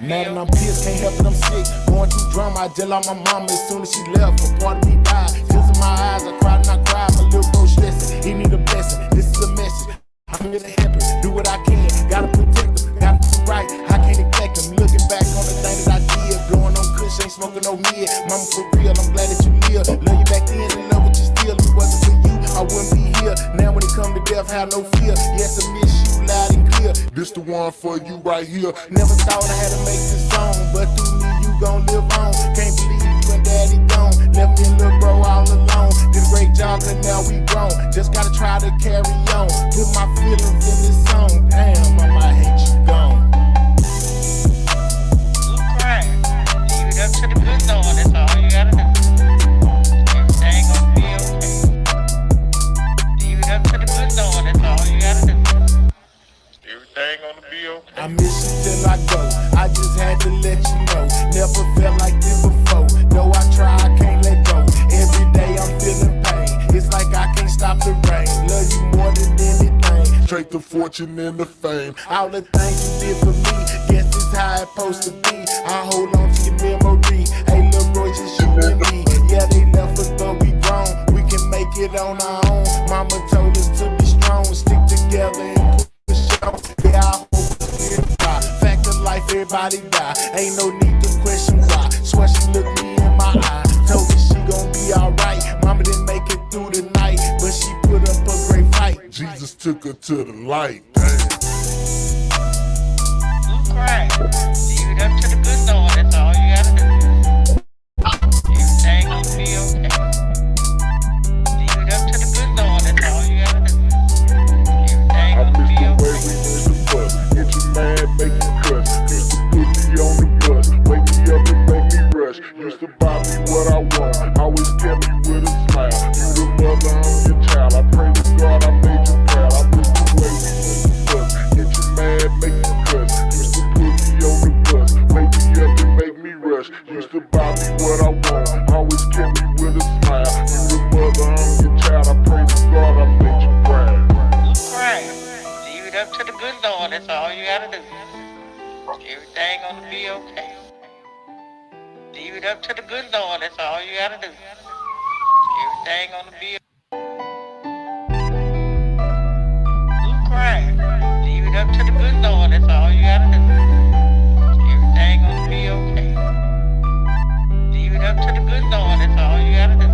Mad and I'm pissed, can't help it, I'm sick. Going through drama, I just lost my mama as soon as she left. A part of me died, tears in my eyes, I cried and I cried. My little bro stressing, he need a blessing. This is a message, I'm here to help him, do what I can. Gotta protect him, gotta do right, I can't neglect him. Looking back on the thing that I did, blowing on kush, ain't smoking no mid. Mama for real, I'm glad that you live. Love you back then and love what you still. If it wasn't for you, I wouldn't be here. Now when it come to death, have no fear. Yes, I miss you loud and clear. This the one for you right here. Never thought I had to make this song, but through me you gon' live on. Can't believe you and daddy gone. Left me and little bro all alone. Did a great job, cause now we grown. Just gotta try to carry on. Put my feelings in this song. Damn, I might hate you gone. You cry. Leave it up to the good Lord, that's all you gotta do. Everything gonna be okay. Leave it up to the good Lord, that's all you gotta do. Everything gonna be okay. I miss you till I go. I just had to let you know. Never felt like this before. Though I try, I can't let go. Every day I'm feeling pain. It's like I can't stop the rain. Love you more than anything. Straight the fortune and the fame. All the things you did for me. Guess it's how it's supposed to be. I hold on to your memory. Hey, little bro, just you and me. Yeah, they left us, but we grown. We can make it on our own. Mama told us to be strong, stick together and yeah, I hope it's fly. Fact of life, everybody die. Ain't no need to question why. Swear she looked me in my eye. Told me she gon' be alright. Mama didn't make it through the night, but she put up a great fight. Jesus took her to the light. Damn. You cry. Leave it up to the good Lord, that's all you gotta do. Everything gonna be okay. Leave it up to the good Lord, that's all you gotta do. Everything gonna be okay. Get you mad, make you cuss. Used to put me on the bus, wake me up and make me rush. Used to buy me what I want, always kept me with a smile. You the mother, I'm your child. I pray to God I made you proud. I miss the way we used to fuss. Get you mad, make you cuss. Used to put me on the bus, wake me up and make me rush. Used to buy me what I want, always kept me with a smile. You the mother, I'm your child. I pray to God I made you proud. You cry. Leave it up to the good Lord, that's all you gotta do. Everything gonna be okay. Leave it up to the good Lord, that's all you gotta do. Everything gonna be okay. You cry. Leave it up to the good Lord, that's all you gotta do. Everything gonna be okay. Leave it up to the good Lord, that's all you gotta do.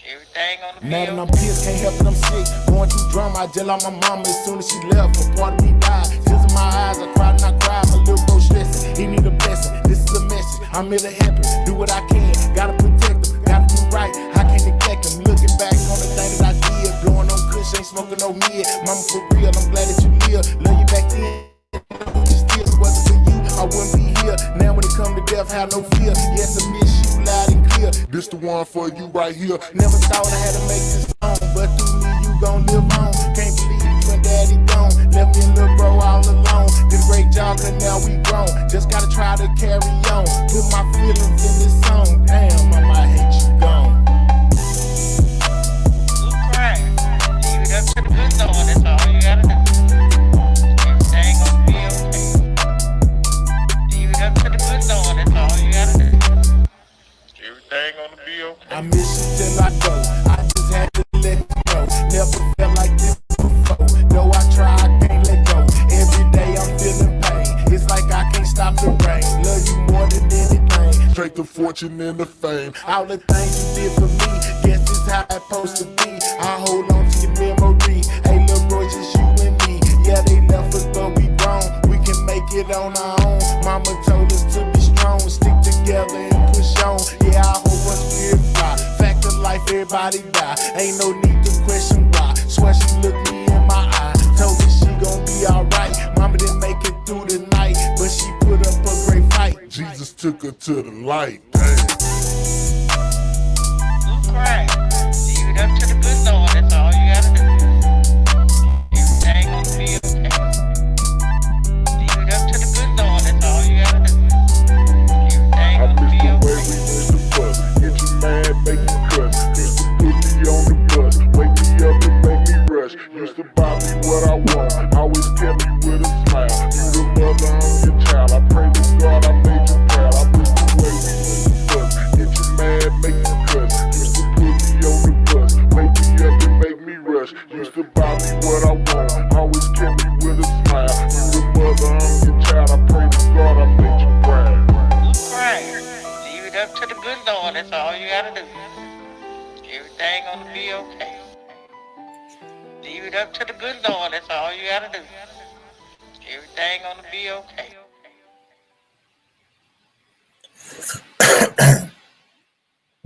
Everything gonna be Mad and I'm okay. pissed, can't help it, I'm sick. Going through drama, I just lost my mama as soon as she left. A part of me died, tears in my eyes, I cried and I cried. My little bro stressing, he need a blessing. This is a message, I'm here to help him, do what I can. Gotta protect him, gotta do right, I can't neglect him. Looking back on the thing that I did, blowing on kush, ain't smoking no mid. Mama for real, I'm glad that you live. Love you back then. Still, it wasn't for you, I wouldn't be here. Now when it come to death, have no fear. Yes, I miss you loud and clear. This the one for you right here. Never thought I had to make this song, but through me you gon' live on. Can't believe you and daddy gone. Left me and little bro all alone. Did a great job, cause now we grown. Just gotta try to carry on. Put my feelings in this song. Damn, I might hate you gone. You cry. Leave it up to the good Lord, that's all you gotta do. Everything gonna be okay. Leave it up to the good Lord, that's all you gotta do. Everything gonna be okay. I miss you till I go. I just had to let you know. Never felt like this before. Though I try, I can't let go. Every day I'm feeling pain. It's like I can't stop the rain. Love you more than anything. Straight the fortune and the fame. All the things you did for me. Guess it's how it's supposed to be. I hold on to your memory. Hey, little bro, just you and me. Yeah, they left us, but we grown. We can make it on our own. Mama told us to be strong, stick together and push on. Yeah, I hope our spirit fly. Fact of life, everybody die. Ain't no need to question why. Swear she looked me in my eye. Told me she gon' be alright. Mama didn't make it through the night, but she put up a great fight. Jesus took her to the light. Damn. You cry. Leave it up to the good Lord, that's all you gotta do. Everything gonna be okay. Leave it up to the good Lord, that's all you gotta do. Everything gonna be okay. We used to fuss, get you mad, make you cuss. Used to put me on the bus, wake me up and make me rush. Used to buy me what I want, always kept me with a smile. You the mother, I'm your child. I gotta do. Everything gonna be okay. Leave it up to the good Lord, that's all you gotta do. Everything gonna be okay.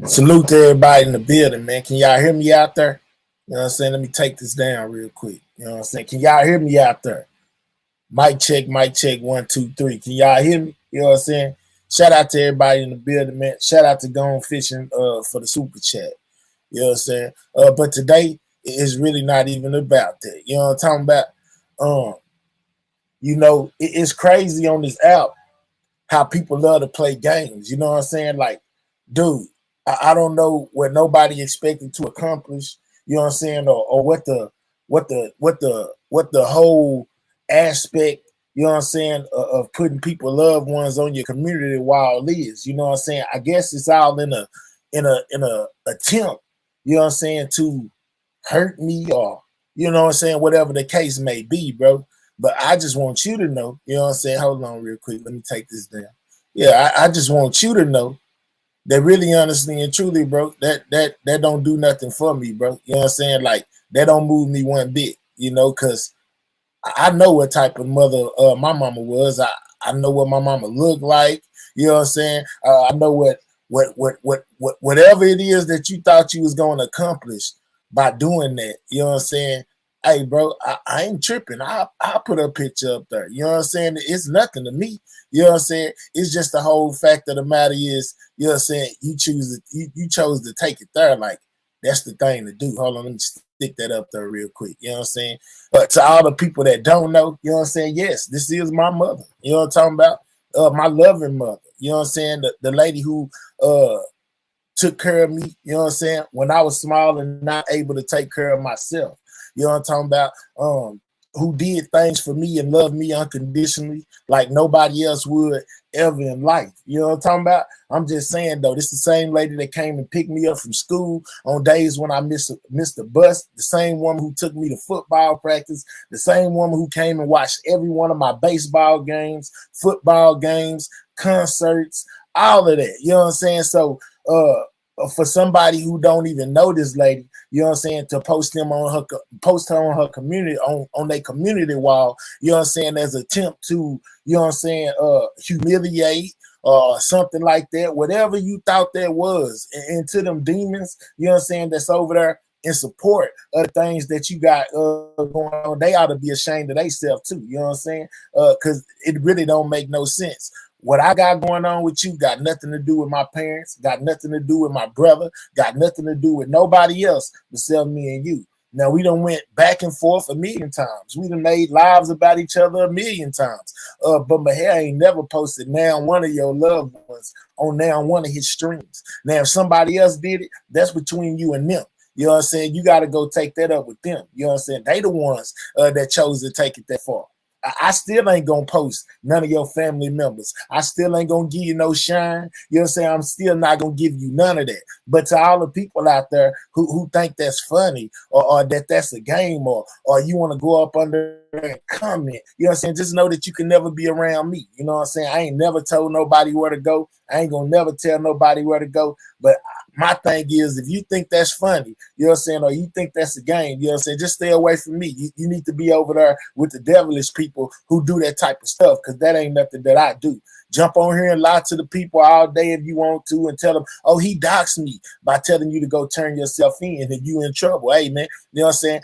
Salute to everybody in the building, man. Can y'all hear me out there? You know what I'm saying? Let me take this down real quick. You know what I'm saying? Can y'all hear me out there? Mic check, 1, 2, 3. Can y'all hear me? You know what I'm saying? Shout out to everybody in the building, man. Shout out to Gone Fishing for the super chat. You know what I'm saying? But today is really not even about that. You know what I'm talking about? You know, it's crazy on this app how people love to play games. You know what I'm saying? Like, dude, I don't know what nobody expected to accomplish. You know what I'm saying? Or what the whole aspect, you know what I'm saying, of putting people, loved ones on your community while is. You know what I'm saying? I guess it's all in a attempt, you know what I'm saying, to hurt me or, you know what I'm saying, whatever the case may be, bro. But I just want you to know, you know what I'm saying? Hold on real quick. Let me take this down. Yeah, I just want you to know that really honestly and truly, bro, that don't do nothing for me, bro. You know what I'm saying? Like, that don't move me one bit, you know, because I know what type of mother my mama was. I know what my mama looked like. You know what I'm saying? I know whatever it is that you thought you was going to accomplish by doing that. You know what I'm saying? Hey, bro, I ain't tripping. I put a picture up there. You know what I'm saying? It's nothing to me. You know what I'm saying? It's just the whole fact of the matter is, you know what I'm saying, you chose to take it there. Like, that's the thing to do. Hold on, let me stick that up there real quick. You know what I'm saying? But to all the people that don't know, you know what I'm saying? Yes, this is my mother. You know what I'm talking about? My loving mother. You know what I'm saying? The lady who took care of me, you know what I'm saying, when I was small and not able to take care of myself. You know what I'm talking about? Who did things for me and loved me unconditionally like nobody else would ever in life. You know what I'm talking about? I'm just saying, though, this is the same lady that came and picked me up from school on days when I missed the bus, the same woman who took me to football practice, the same woman who came and watched every one of my baseball games, football games, concerts, all of that. You know what I'm saying? So, for somebody who don't even know this lady, you know what I'm saying, to post her on her community, on their community wall, you know what I'm saying, as an attempt to, you know what I'm saying, humiliate or something like that, whatever you thought that was, and to them demons, you know what I'm saying, that's over there in support of the things that you got going on, they ought to be ashamed of themselves too, you know what I'm saying, because it really don't make no sense. What I got going on with you got nothing to do with my parents, got nothing to do with my brother, got nothing to do with nobody else except me and you. Now, we done went back and forth a million times. We done made lives about each other a million times. But Maher ain't never posted now one of your loved ones on now one of his streams. Now, if somebody else did it, that's between you and them. You know what I'm saying? You got to go take that up with them. You know what I'm saying? They the ones that chose to take it that far. I still ain't gonna post none of your family members. I still ain't gonna give you no shine. You know what I'm saying? I'm still not gonna give you none of that. But to all the people out there who think that's funny or that that's a game or you want to go up under and comment, you know what I'm saying? Just know that you can never be around me. You know what I'm saying? I ain't never told nobody where to go. I ain't gonna never tell nobody where to go. But my thing is, if you think that's funny, you know what I'm saying, or you think that's a game, you know what I'm saying, just stay away from me. You need to be over there with the devilish people who do that type of stuff, because that ain't nothing that I do. Jump on here and lie to the people all day if you want to and tell them, oh, he doxed me by telling you to go turn yourself in and you in trouble. Hey, man, you know what I'm saying?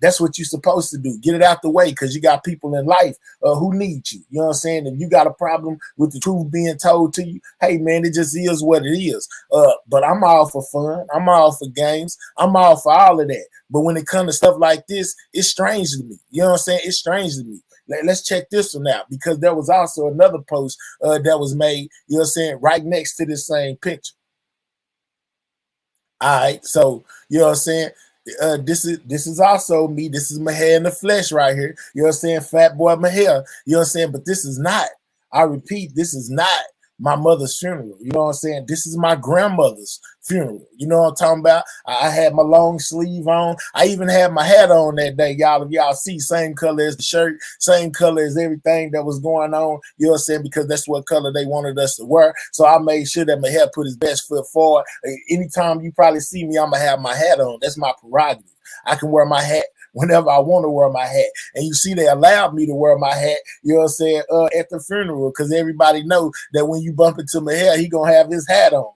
That's what you're supposed to do. Get it out the way, because you got people in life who need you. You know what I'm saying? If you got a problem with the truth being told to you, hey, man, it just is what it is. But I'm all for fun. I'm all for games. I'm all for all of that. But when it comes to stuff like this, it's strange to me. You know what I'm saying? It's strange to me. Let's check this one out, because there was also another post that was made, you know what I'm saying, right next to this same picture. All right. So, you know what I'm saying? This is also me. This is Maher in the flesh right here. You know what I'm saying? Fat boy Maher. You know what I'm saying? But this is not, I repeat, this is not my mother's funeral. You know what I'm saying? This is my grandmother's funeral. You know what I'm talking about? I had my long sleeve on. I even had my hat on that day, y'all. If y'all see, same color as the shirt, same color as everything that was going on. You know what I'm saying? Because that's what color they wanted us to wear. So I made sure that my hair put his best foot forward. Anytime you probably see me, I'm going to have my hat on. That's my prerogative. I can wear my hat whenever I want to wear my hat. And you see, they allowed me to wear my hat, you know what I'm saying, at the funeral, because everybody know that when you bump into my hair, he going to have his hat on.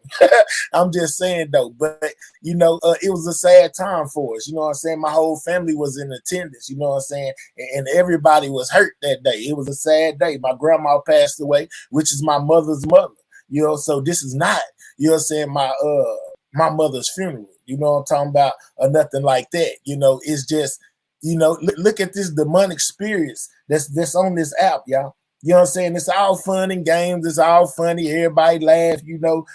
I'm just saying, though. But, you know, it was a sad time for us. You know what I'm saying? My whole family was in attendance, you know what I'm saying? And everybody was hurt that day. It was a sad day. My grandma passed away, which is my mother's mother. You know, so this is not, you know what I'm saying, my mother's funeral. You know what I'm talking about, or nothing like that. You know, it's just, you know, look at this demonic spirits that's on this app, y'all. You know what I'm saying? It's all fun and games. It's all funny. Everybody laugh, you know.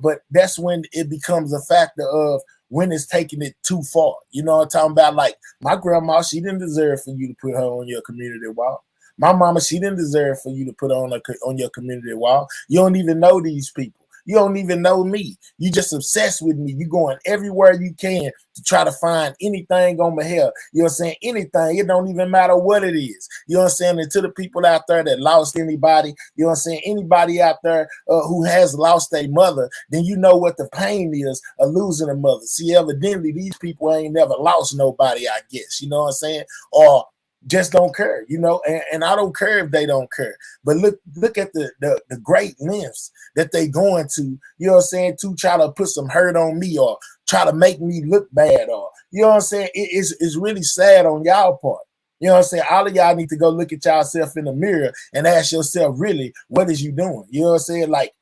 But that's when it becomes a factor of when it's taking it too far. You know what I'm talking about? Like my grandma, she didn't deserve for you to put her on your community wall. My mama, she didn't deserve for you to put her on your community wall. You don't even know these people. You don't even know me. You just obsessed with me. You going everywhere you can to try to find anything on my hair. You know what I'm saying? Anything. It don't even matter what it is. You know what I'm saying? And to the people out there that lost anybody, you know what I'm saying? Anybody out there who has lost a mother, then you know what the pain is of losing a mother. See, evidently, these people ain't never lost nobody, I guess. You know what I'm saying? Or just don't care, you know, and I don't care if they don't care. But look at the great lengths that they going to, you know what I'm saying, to try to put some hurt on me or try to make me look bad, or you know what I'm saying. It's really sad on y'all part. You know what I'm saying? All of y'all need to go look at yourself in the mirror and ask yourself, really, what is you doing? You know what I'm saying? Like,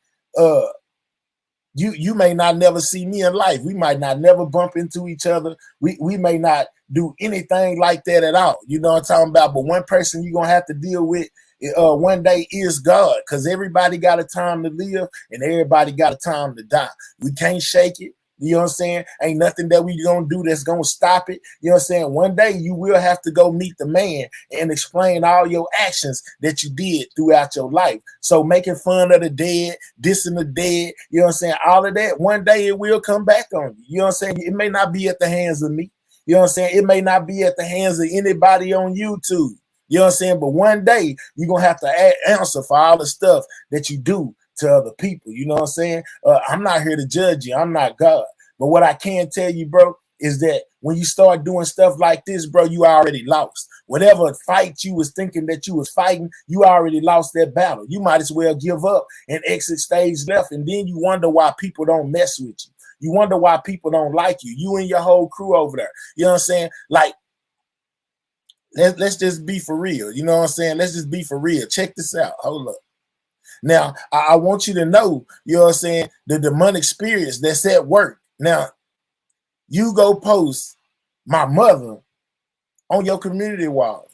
you may not never see me in life. We might not never bump into each other. We may not do anything like that at all. You know what I'm talking about? But one person you're going to have to deal with one day is God, because everybody got a time to live and everybody got a time to die. We can't shake it. You know what I'm saying? Ain't nothing that we gonna do that's gonna stop it. You know what I'm saying? One day you will have to go meet the man and explain all your actions that you did throughout your life. So making fun of the dead, dissing the dead, you know what I'm saying? All of that, one day it will come back on you. You know what I'm saying? It may not be at the hands of me. You know what I'm saying? It may not be at the hands of anybody on YouTube. You know what I'm saying? But one day you're gonna have to answer for all the stuff that you do to other people. You know what I'm saying? I'm not here to judge you. I'm not God. But what I can tell you, bro, is that when you start doing stuff like this, bro, you already lost. Whatever fight you was thinking that you was fighting, you already lost that battle. You might as well give up and exit stage left. And then you wonder why people don't mess with you. You wonder why people don't like you. You and your whole crew over there. You know what I'm saying? Like, let's just be for real. You know what I'm saying? Let's just be for real. Check this out. Hold up. Now, I want you to know, you know what I'm saying, the demonic spirits that's at work. Now, you go post my mother on your community wall.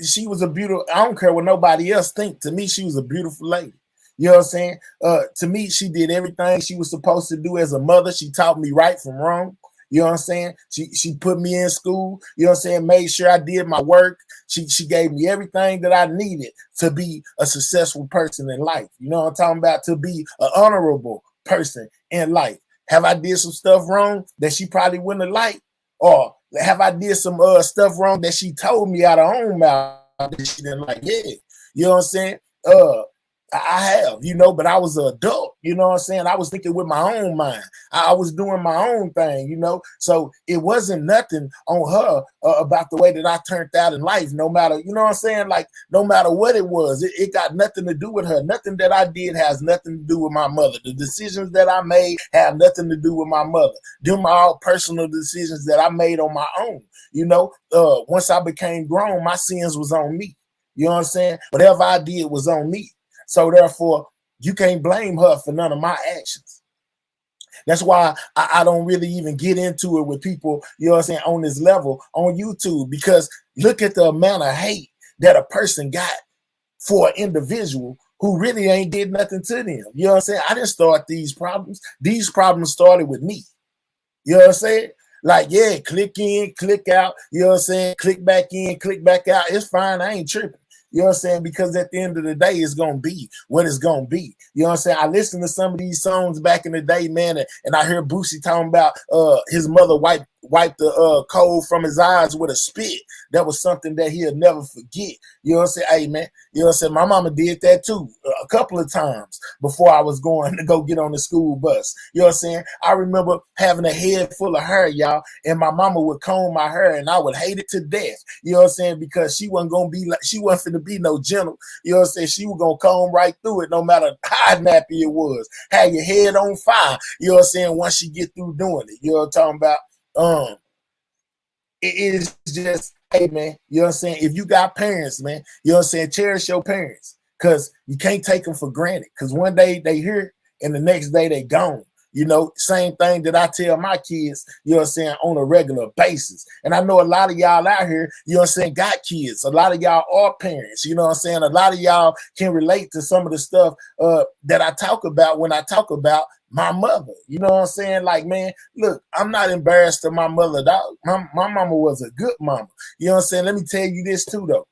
She was a beautiful, I don't care what nobody else think. To me, she was a beautiful lady. You know what I'm saying? To me, she did everything she was supposed to do as a mother. She taught me right from wrong. You know what I'm saying? She put me in school, you know what I'm saying, made sure I did my work. She gave me everything that I needed to be a successful person in life. You know what I'm talking about? To be an honorable person in life. Have I did some stuff wrong that she probably wouldn't have liked? Or have I did some stuff wrong that she told me out of her own mouth that she didn't like? Yeah. You know what I'm saying? I have, you know, but I was an adult, you know what I'm saying? I was thinking with my own mind. I was doing my own thing, you know? So it wasn't nothing on her about the way that I turned out in life, no matter, you know what I'm saying? Like, no matter what it was, it got nothing to do with her. Nothing that I did has nothing to do with my mother. The decisions that I made have nothing to do with my mother. Them are all personal decisions that I made on my own, you know? Once I became grown, my sins was on me. You know what I'm saying? Whatever I did was on me. So therefore, you can't blame her for none of my actions. That's why I don't really even get into it with people, you know what I'm saying, on this level on YouTube, because look at the amount of hate that a person got for an individual who really ain't did nothing to them. You know what I'm saying? I didn't start these problems. These problems started with me. You know what I'm saying? Like, yeah, click in, click out, you know what I'm saying? Click back in, click back out. It's fine. I ain't tripping. You know what I'm saying? Because at the end of the day, it's gonna be what it's gonna be. You know what I'm saying? I listened to some of these songs back in the day, man, and I hear Boosie talking about his mother wiped the cold from his eyes with a spit. That was something that he'll never forget. You know what I'm saying? Hey, man, you know what I'm saying? My mama did that too a couple of times before I was going to go get on the school bus. You know what I'm saying? I remember having a head full of hair, y'all, and my mama would comb my hair, and I would hate it to death. You know what I'm saying? Because she wasn't gonna be like, she wasn't finna be no gentle. You know what I'm saying? She was gonna comb right through it, no matter how nappy it was. Had your head on fire. You know what I'm saying? Once you get through doing it, you know what I'm talking about? It is just, hey, man, you know what I'm saying? If you got parents, man, you know what I'm saying? Cherish your parents, because you can't take them for granted, because one day they here and the next day they gone. You know, same thing that I tell my kids, you know what I'm saying, on a regular basis. And I know a lot of y'all out here, you know what I'm saying, got kids. A lot of y'all are parents, you know what I'm saying? A lot of y'all can relate to some of the stuff that I talk about when I talk about my mother. You know what I'm saying? Like, man, look, I'm not embarrassed of my mother, dog. My mama was a good mama. You know what I'm saying? Let me tell you this too, though.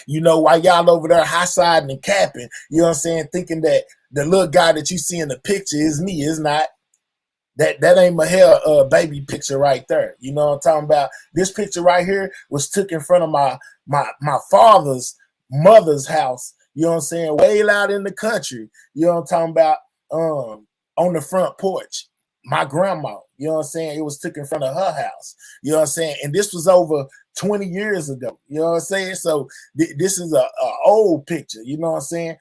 You know, while y'all over there high-siding and capping, you know what I'm saying, thinking that the little guy that you see in the picture is me. Is not. That ain't my hair baby picture right there. You know what I'm talking about? This picture right here was took in front of my father's mother's house. You know what I'm saying? Way out in the country. You know what I'm talking about? On the front porch. My grandma, you know what I'm saying? It was took in front of her house. You know what I'm saying? And this was over 20 years ago. You know what I'm saying? So this is a old picture. You know what I'm saying?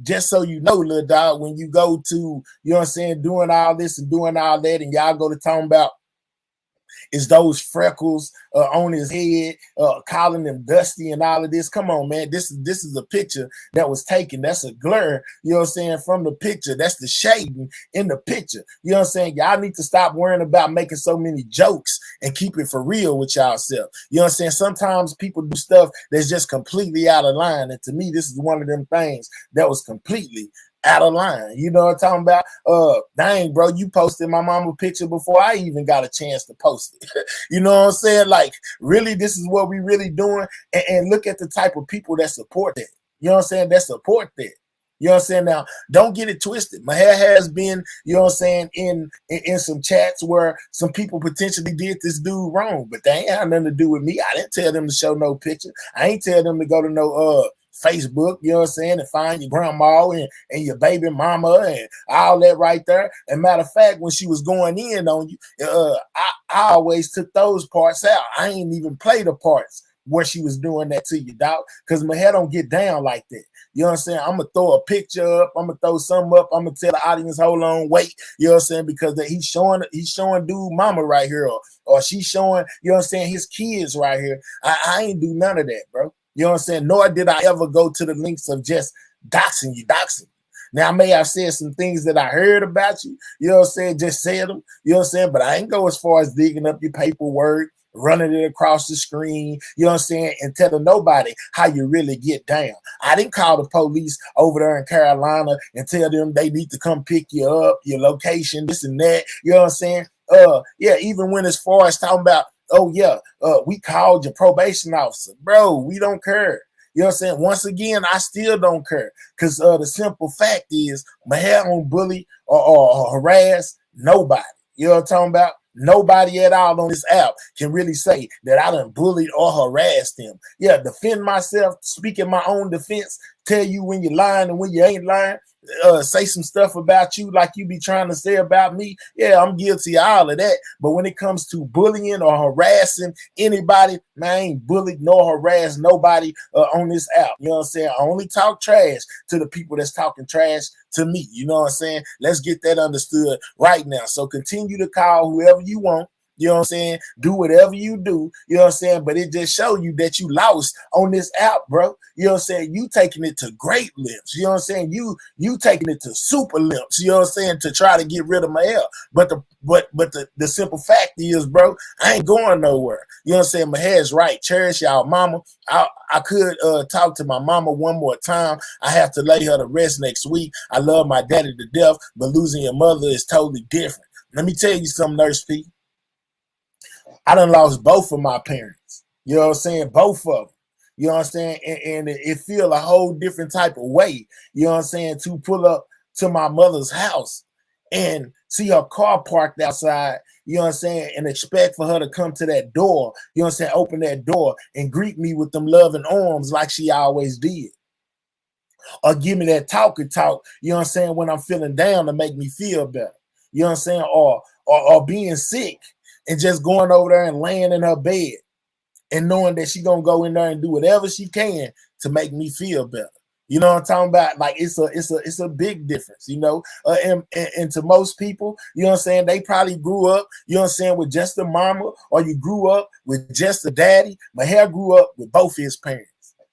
Just so you know, little dog, when you go to, you know what I'm saying, doing all this and doing all that, and y'all go to talking about is those freckles on his head, calling him Dusty and all of this. Come on, man. This is a picture that was taken. That's a glare, you know what I'm saying, from the picture. That's the shading in the picture. You know what I'm saying? Y'all need to stop worrying about making so many jokes and keep it for real with y'allself. You know what I'm saying? Sometimes people do stuff that's just completely out of line. And to me, this is one of them things that was completely out of line. You know what I'm talking about? Dang, bro, you posted my mama picture before I even got a chance to post it. You know what I'm saying? Like, really, this is what we really doing. And look at the type of people that support that. You know what I'm saying? That support that. You know what I'm saying? Now, don't get it twisted. My hair has been, you know what I'm saying, in some chats where some people potentially did this dude wrong, but they ain't had nothing to do with me. I didn't tell them to show no picture. I ain't tell them to go to no Facebook, you know what I'm saying, and find your grandma and your baby mama and all that right there. And matter of fact, when she was going in on you, I always took those parts out. I ain't even play the parts where she was doing that to you, dog, because my hair don't get down like that. You know what I'm saying? I'm going to throw a picture up. I'm going to throw something up. I'm going to tell the audience, hold on, wait. You know what I'm saying? Because he's showing dude mama right here, or she's showing, you know what I'm saying, his kids right here. I ain't do none of that, bro. You know what I'm saying? Nor did I ever go to the links of just doxing you. Now, I may have said some things that I heard about you, you know what I'm saying, just said them, you know what I'm saying, but I ain't go as far as digging up your paperwork, running it across the screen, you know what I'm saying, and telling nobody how you really get down. I didn't call the police over there in Carolina and tell them they need to come pick you up, your location, this and that, you know what I'm saying? Yeah, even when as far as talking about, oh yeah, we called your probation officer. Bro, we don't care. You know what I'm saying? Once again, I still don't care, because the simple fact is my hair don't bully or harass nobody. You know what I'm talking about? Nobody at all on this app can really say that I done bullied or harassed them. Yeah, defend myself, speak in my own defense, tell you when you're lying and when you ain't lying, say some stuff about you like you be trying to say about me. Yeah, I'm guilty of all of that. But when it comes to bullying or harassing anybody, man, I ain't bullied nor harassed nobody on this app. You know what I'm saying? I only talk trash to the people that's talking trash to me. You know what I'm saying? Let's get that understood right now. So continue to call whoever you want. You know what I'm saying? Do whatever you do. You know what I'm saying? But it just show you that you lost on this app, bro. You know what I'm saying? You taking it to great lengths. You know what I'm saying? You taking it to super lengths. You know what I'm saying? To try to get rid of my hair. But the simple fact is, bro, I ain't going nowhere. You know what I'm saying? My hair's right. Cherish y'all mama. I could talk to my mama one more time. I have to lay her to rest next week. I love my daddy to death, but losing your mother is totally different. Let me tell you something, Nurse P. I done lost both of my parents. You know what I'm saying? Both of them. You know what I'm saying? And it feel a whole different type of way, you know what I'm saying, to pull up to my mother's house and see her car parked outside, you know what I'm saying, and expect for her to come to that door, you know what I'm saying, open that door and greet me with them loving arms like she always did. Or give me that talk, you know what I'm saying, when I'm feeling down to make me feel better. You know what I'm saying? Or being sick and just going over there and laying in her bed and knowing that she gonna go in there and do whatever she can to make me feel better. You know what I'm talking about? Like it's a big difference, you know. And to most people, you know what I'm saying, they probably grew up, you know what I'm saying, with just a mama, or you grew up with just a daddy. My hair grew up with both his parents.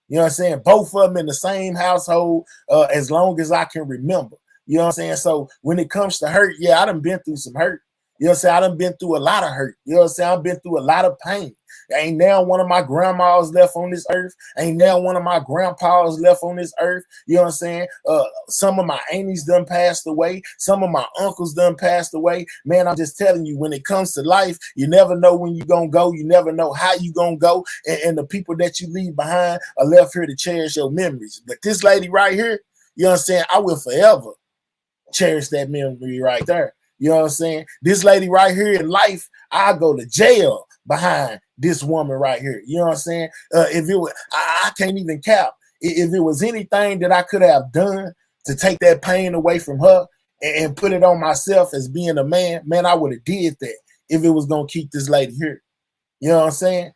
You know what I'm saying? Both of them in the same household as long as I can remember. You know what I'm saying? So when it comes to hurt, yeah, I done been through some hurt. You know what I'm saying? I done been through a lot of hurt. You know what I'm saying? I've been through a lot of pain. Ain't now one of my grandmas left on this earth. Ain't now one of my grandpas left on this earth. You know what I'm saying? Some of my aunties done passed away. Some of my uncles done passed away. Man, I'm just telling you, when it comes to life, you never know when you're going to go. You never know how you're going to go. And the people that you leave behind are left here to cherish your memories. But this lady right here, you know what I'm saying, I will forever cherish that memory right there. You know what I'm saying? This lady right here in life, I go to jail behind this woman right here. You know what I'm saying? If it was, I can't even cap. If it was anything that I could have done to take that pain away from her and put it on myself as being a man, I would have did that if it was gonna keep this lady here. You know what I'm saying?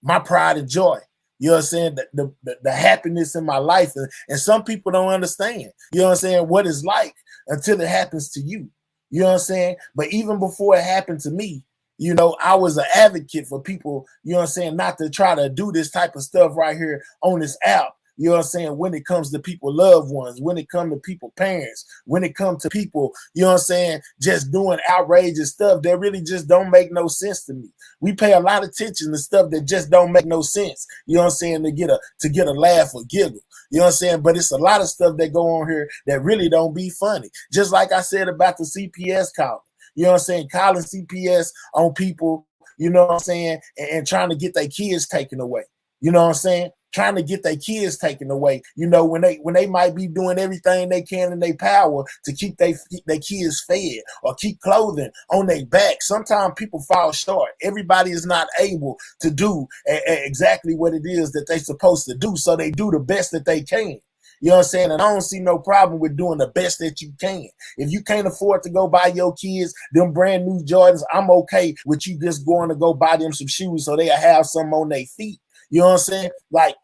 My pride and joy. You know what I'm saying? The happiness in my life. And some people don't understand, you know what I'm saying, what it's like until it happens to you. You know what I'm saying? But even before it happened to me, you know, I was an advocate for people, you know what I'm saying, not to try to do this type of stuff right here on this app. You know what I'm saying? When it comes to people, loved ones, when it comes to people, parents, when it comes to people, you know what I'm saying, just doing outrageous stuff that really just don't make no sense to me. We pay a lot of attention to stuff that just don't make no sense, you know what I'm saying, to get a laugh or giggle. You know what I'm saying? But it's a lot of stuff that go on here that really don't be funny. Just like I said about the CPS calling. You know what I'm saying? Calling CPS on people, you know what I'm saying, and trying to get their kids taken away. You know what I'm saying? Trying to get their kids taken away, you know, when they might be doing everything they can in their power to keep their kids fed or keep clothing on their back. Sometimes people fall short. Everybody is not able to do exactly what it is that they're supposed to do, so they do the best that they can. You know what I'm saying? And I don't see no problem with doing the best that you can. If you can't afford to go buy your kids them brand new Jordans, I'm okay with you just going to go buy them some shoes so they'll have some on their feet. You know what I'm saying? Like,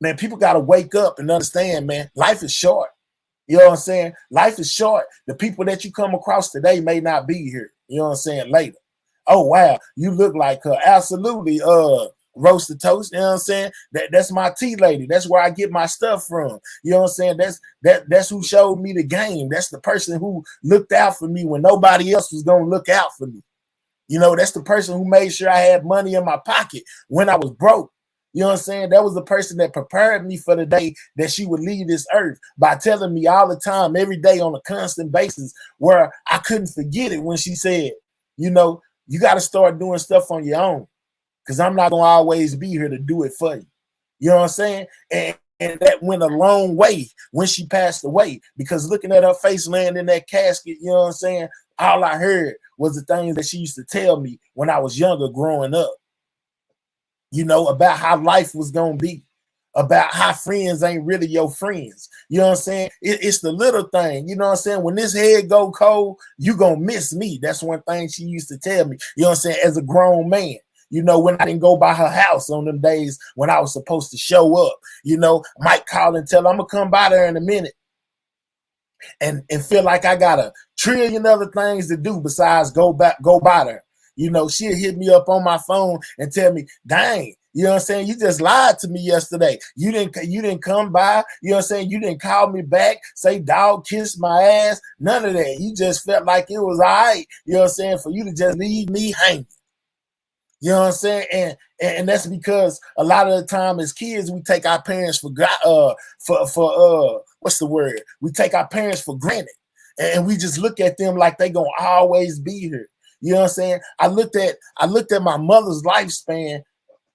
man, people got to wake up and understand, man, life is short. You know what I'm saying? Life is short. The people that you come across today may not be here. You know what I'm saying? Later. Oh, wow, you look like her. Absolutely. Roasted toast, you know what I'm saying? That's my tea lady. That's where I get my stuff from. You know what I'm saying? That's who showed me the game. That's the person who looked out for me when nobody else was going to look out for me. You know, that's the person who made sure I had money in my pocket when I was broke. You know what I'm saying? That was the person that prepared me for the day that she would leave this earth by telling me all the time, every day on a constant basis, where I couldn't forget it when she said, you know, you got to start doing stuff on your own, because I'm not going to always be here to do it for you. You know what I'm saying? And that went a long way when she passed away, because looking at her face laying in that casket, you know what I'm saying, all I heard was the things that she used to tell me when I was younger growing up. You know, about how life was going to be, about how friends ain't really your friends. You know what I'm saying? It's the little thing. You know what I'm saying? When this head go cold, you going to miss me. That's one thing she used to tell me, you know what I'm saying, as a grown man. You know, when I didn't go by her house on them days when I was supposed to show up, you know, might call and tell her, I'm going to come by there in a minute. And feel like I got a trillion other things to do besides go by there. You know, she'll hit me up on my phone and tell me, dang, you know what I'm saying, you just lied to me yesterday. You didn't come by, you know what I'm saying, you didn't call me back, say dog kiss my ass, none of that. You just felt like it was all right, you know what I'm saying, for you to just leave me hanging. You know what I'm saying? And that's because a lot of the time as kids, we take our parents for what's the word? We take our parents for granted. And we just look at them like they gonna always be here. You know what I'm saying? I looked at my mother's lifespan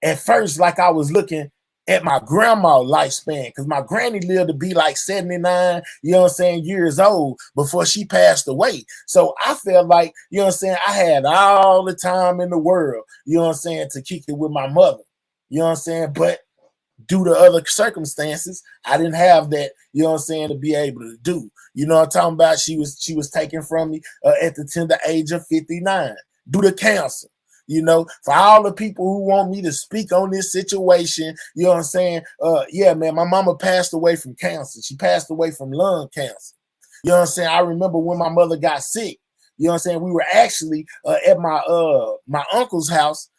at first like I was looking at my grandma's lifespan, because my granny lived to be like 79, you know what I'm saying, years old before she passed away. So I felt like, you know what I'm saying, I had all the time in the world, you know what I'm saying, to kick it with my mother. You know what I'm saying? But due to other circumstances, I didn't have that, you know what I'm saying, to be able to do. You know what I'm talking about? She was taken from me at the tender age of 59 due to cancer. You know, for all the people who want me to speak on this situation, you know what I'm saying? Yeah, man, my mama passed away from cancer. She passed away from lung cancer. You know what I'm saying? I remember when my mother got sick, you know what I'm saying? We were actually at my uncle's house,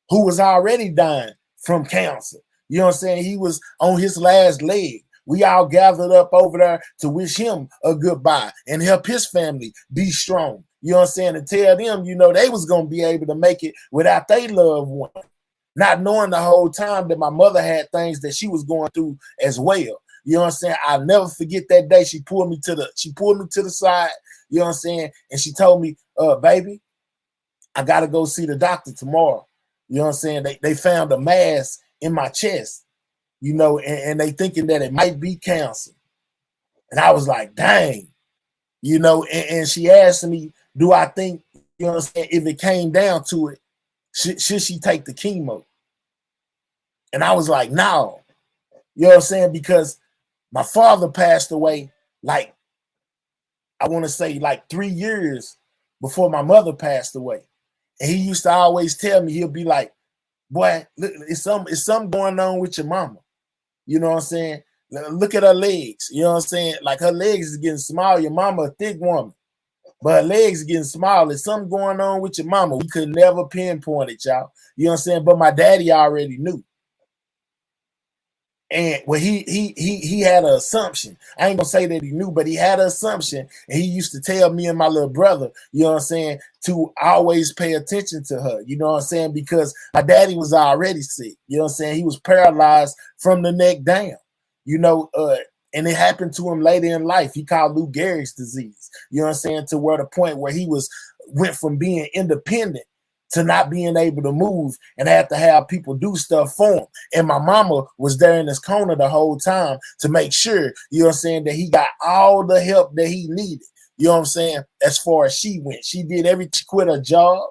who was already dying from cancer. You know what I'm saying? He was on his last leg. We all gathered up over there to wish him a goodbye and help his family be strong. You know what I'm saying? And tell them, you know, they was going to be able to make it without their loved one. Not knowing the whole time that my mother had things that she was going through as well. You know what I'm saying? I'll never forget that day. She pulled me to the side, you know what I'm saying? And she told me, baby, I got to go see the doctor tomorrow. You know what I'm saying? They found a mass in my chest, you know, and they thinking that it might be cancer. And I was like, dang, you know, and she asked me, do I think, you know what I'm saying, if it came down to it, should she take the chemo? And I was like, no, you know what I'm saying? Because my father passed away, like, I want to say like 3 years before my mother passed away. And he used to always tell me, he'll be like, boy, look, it's something going on with your mama. You know what I'm saying? Look at her legs. You know what I'm saying? Like her legs is getting small. Your mama a thick woman, but her legs getting small. There's something going on with your mama. We could never pinpoint it, y'all. You know what I'm saying? But my daddy already knew. And well, he had an assumption. I ain't gonna say that he knew, but he had an assumption. And he used to tell me and my little brother, you know what I'm saying, to always pay attention to her. You know what I'm saying? Because my daddy was already sick. You know what I'm saying? He was paralyzed from the neck down. You know, and it happened to him later in life. He called Lou Gehrig's disease. You know what I'm saying? To where the point where he went from being independent to not being able to move and have to have people do stuff for him. And my mama was there in his corner the whole time to make sure, you know what I'm saying, that he got all the help that he needed. You know what I'm saying? As far as she went, she did she quit her job,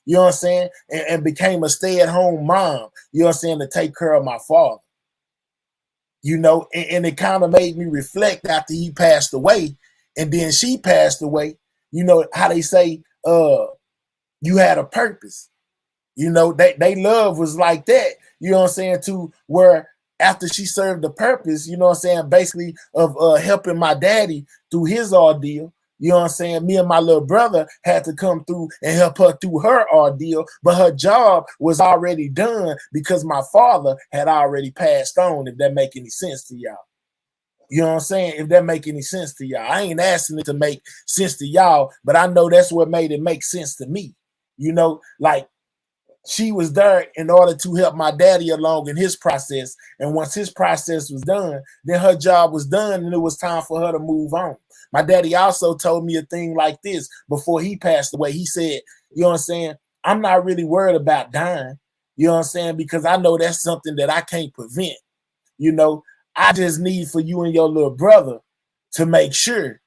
you know what I'm saying, and became a stay-at-home mom, you know what I'm saying, to take care of my father. You know, and it kind of made me reflect after he passed away and then she passed away, you know, how they say, you had a purpose. You know, they love was like that, you know what I'm saying, to where after she served the purpose, you know what I'm saying, basically of helping my daddy through his ordeal, you know what I'm saying, me and my little brother had to come through and help her through her ordeal, but her job was already done because my father had already passed on, if that make any sense to y'all. You know what I'm saying? If that make any sense to y'all. I ain't asking it to make sense to y'all, but I know that's what made it make sense to me. You know, like she was there in order to help my daddy along in his process. And once his process was done, then her job was done and it was time for her to move on. My daddy also told me a thing like this before he passed away. He said, you know what I'm saying, I'm not really worried about dying, you know what I'm saying, because I know that's something that I can't prevent. You know, I just need for you and your little brother to make sure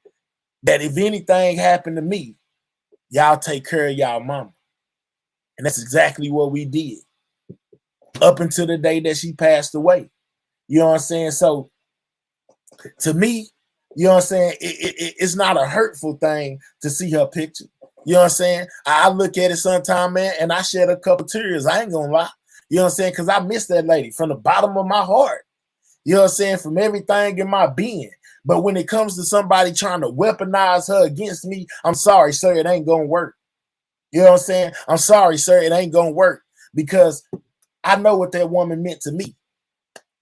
that if anything happened to me, y'all take care of y'all mama. And that's exactly what we did up until the day that she passed away. You know what I'm saying? So to me, you know what I'm saying, it's not a hurtful thing to see her picture. You know what I'm saying? I look at it sometime, man, and I shed a couple tears. I ain't gonna lie. You know what I'm saying? Because I miss that lady from the bottom of my heart. You know what I'm saying? From everything in my being. But when it comes to somebody trying to weaponize her against me, I'm sorry, sir, it ain't gonna work. You know what I'm saying? I'm sorry, sir, it ain't gonna work, because I know what that woman meant to me.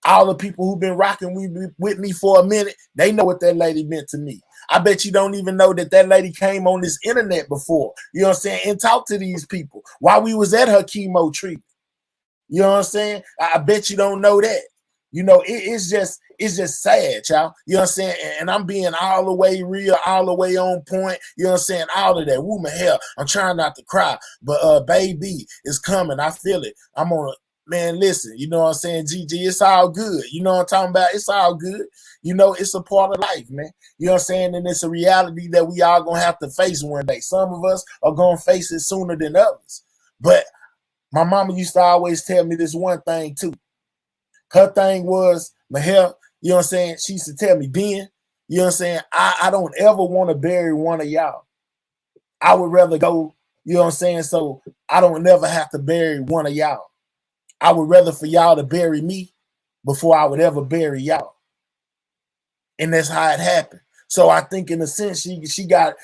All the people who've been rocking with me for a minute, they know what that lady meant to me. I bet you don't even know that lady came on this internet before, you know what I'm saying, and talked to these people while we was at her chemo treatment. You know what I'm saying? I bet you don't know that. You know, it's just sad, y'all. You know what I'm saying? And I'm being all the way real, all the way on point. You know what I'm saying? All of that. Woman, hell, I'm trying not to cry, but baby, it's coming. I feel it. I'm on man, listen, you know what I'm saying, GG, it's all good. You know what I'm talking about? It's all good. You know, it's a part of life, man. You know what I'm saying? And it's a reality that we all gonna have to face one day. Some of us are gonna face it sooner than others. But my mama used to always tell me this one thing too. Her thing was, Mahel, you know what I'm saying? She used to tell me, Ben, you know what I'm saying? I don't ever want to bury one of y'all. I would rather go, you know what I'm saying? So I don't never have to bury one of y'all. I would rather for y'all to bury me before I would ever bury y'all. And that's how it happened. So I think in a sense she got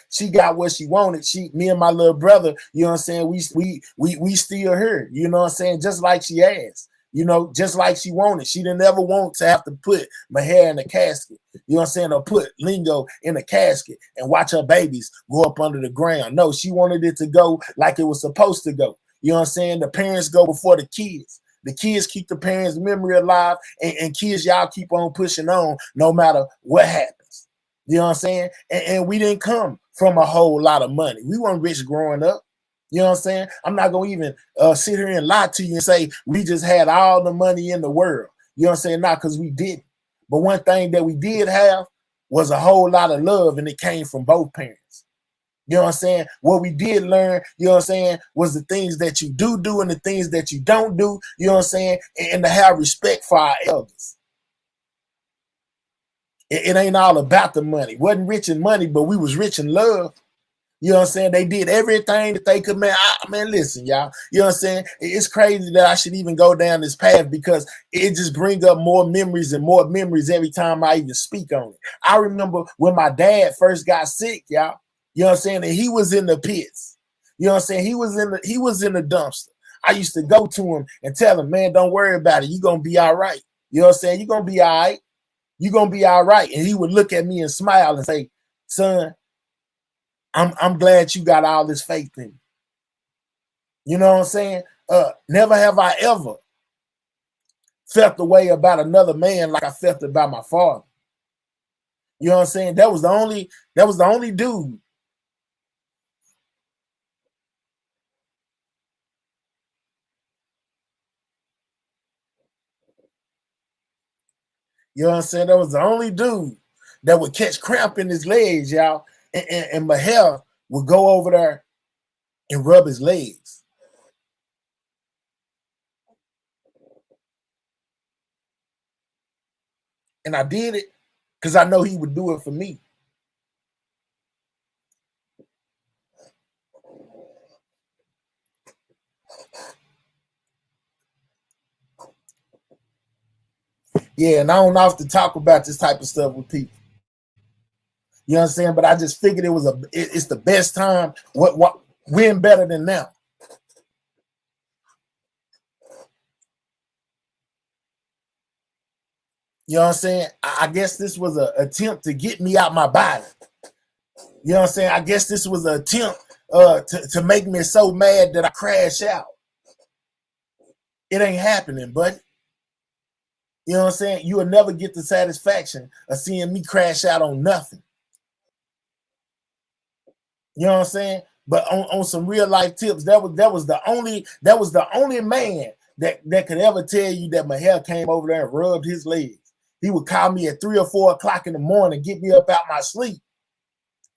what she wanted. Me and my little brother, you know what I'm saying, we still her, you know what I'm saying, just like she asked, you know, just like she wanted. She didn't ever want to have to put my hair in a casket, you know what I'm saying, or put Lingo in a casket and watch her babies go up under the ground. No, she wanted it to go like it was supposed to go. You know what I'm saying? The parents go before the kids. The kids keep the parents' memory alive, and kids, y'all keep on pushing on no matter what happens. You know what I'm saying? And we didn't come from a whole lot of money. We weren't rich growing up. You know what I'm saying? I'm not going to even sit here and lie to you and say we just had all the money in the world. You know what I'm saying? Not because we didn't. But one thing that we did have was a whole lot of love, and it came from both parents. You know what I'm saying? What we did learn, you know what I'm saying, was the things that you do and the things that you don't do, you know what I'm saying, and to have respect for our elders. It ain't all about the money. Wasn't rich in money, but we was rich in love. You know what I'm saying? They did everything that they could, man. Man, listen, y'all. You know what I'm saying? It's crazy that I should even go down this path because it just brings up more memories and more memories every time I even speak on it. I remember when my dad first got sick, y'all. You know what I'm saying? And he was in the pits. You know what I'm saying? He was in the dumpster. I used to go to him and tell him, man, don't worry about it. You're going to be all right. You know what I'm saying? You're going to be all right. You're going to be all right. And he would look at me and smile and say, son, I'm glad you got all this faith in me. You know what I'm saying? Never have I ever felt the way about another man like I felt about my father. You know what I'm saying? That was the only dude. You know what I'm saying? That was the only dude that would catch cramp in his legs, y'all. And Mahel would go over there and rub his legs. And I did it because I know he would do it for me. Yeah, and I don't often talk about this type of stuff with people. You know what I'm saying? But I just figured it's the best time. When better than now? You know what I'm saying? I guess this was an attempt to get me out my body. You know what I'm saying? I guess this was an attempt to make me so mad that I crash out. It ain't happening, buddy. You know what I'm saying? You will never get the satisfaction of seeing me crash out on nothing. You know what I'm saying? But on some real life tips, that was the only man that could ever tell you that Mahel came over there and rubbed his legs. He would call me at 3 or 4 o'clock in the morning, get me up out my sleep.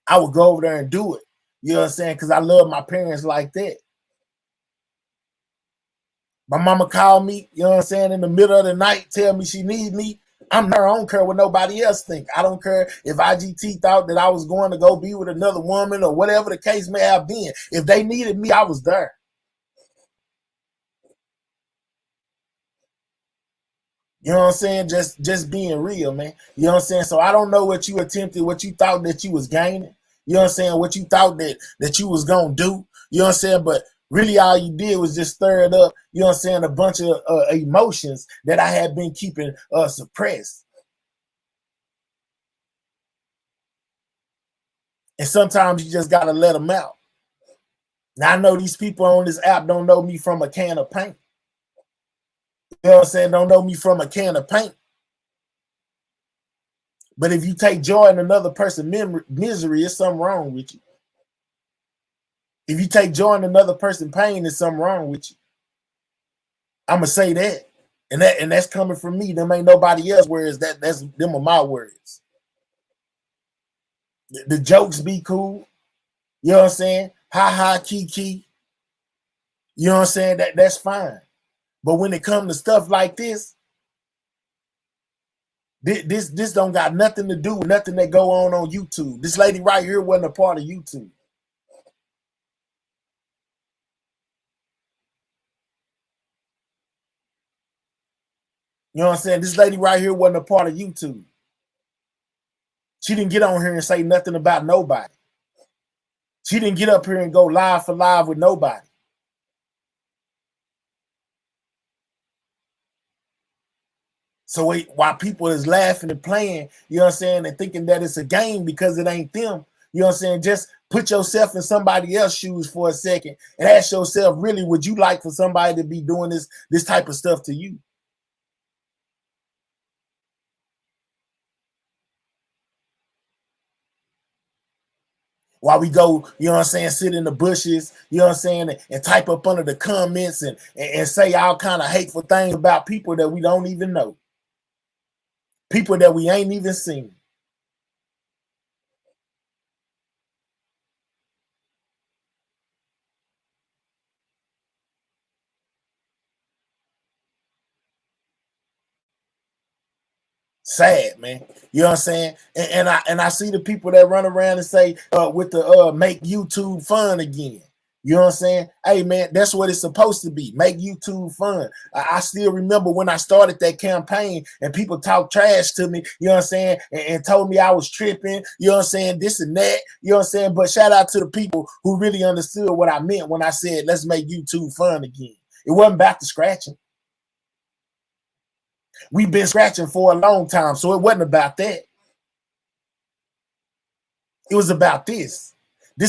I would go over there and do it. You know what I'm saying? Because I love my parents like that. My mama called me, you know what I'm saying, in the middle of the night, tell me she needs me. I'm there. I don't care what nobody else think. I don't care if IGT thought that I was going to go be with another woman or whatever the case may have been. If they needed me, I was there. You know what I'm saying? Just being real, man. You know what I'm saying? So I don't know what you attempted, what you thought that you was gaining. You know what I'm saying? What you thought that you was going to do. You know what I'm saying? But really all you did was just stir it up, you know what I'm saying, a bunch of emotions that I had been keeping suppressed. And sometimes you just got to let them out. Now, I know these people on this app don't know me from a can of paint. You know what I'm saying? Don't know me from a can of paint. But if you take joy in another person's misery, it's something wrong with you. If you take joy in another person's pain, there's something wrong with you. I'ma say that. And that's coming from me. Them ain't nobody else words. That's them are my words. The jokes be cool. You know what I'm saying? Ha ha kiki. You know what I'm saying? That's fine. But when it comes to stuff like this don't got nothing to do with nothing that go on YouTube. This lady right here wasn't a part of YouTube. You know what I'm saying? This lady right here wasn't a part of YouTube. She didn't get on here and say nothing about nobody. She didn't get up here and go live for live with nobody. So while people is laughing and playing, you know what I'm saying, and thinking that it's a game because it ain't them, you know what I'm saying, just put yourself in somebody else's shoes for a second and ask yourself, really, would you like for somebody to be doing this type of stuff to you? While we go, you know what I'm saying, sit in the bushes, you know what I'm saying, and type up under the comments and say all kind of hateful things about people that we don't even know. People that we ain't even seen. Sad, man. You know what I'm saying? And I see the people that run around and say with the make YouTube fun again. You know what I'm saying? Hey man, that's what it's supposed to be. Make YouTube fun. I still remember when I started that campaign and people talked trash to me, you know what I'm saying, and told me I was tripping, you know what I'm saying, this and that, you know what I'm saying? But shout out to the people who really understood what I meant when I said let's make YouTube fun again. It wasn't back to scratching. We've been scratching for a long time, so it wasn't about that. It was about this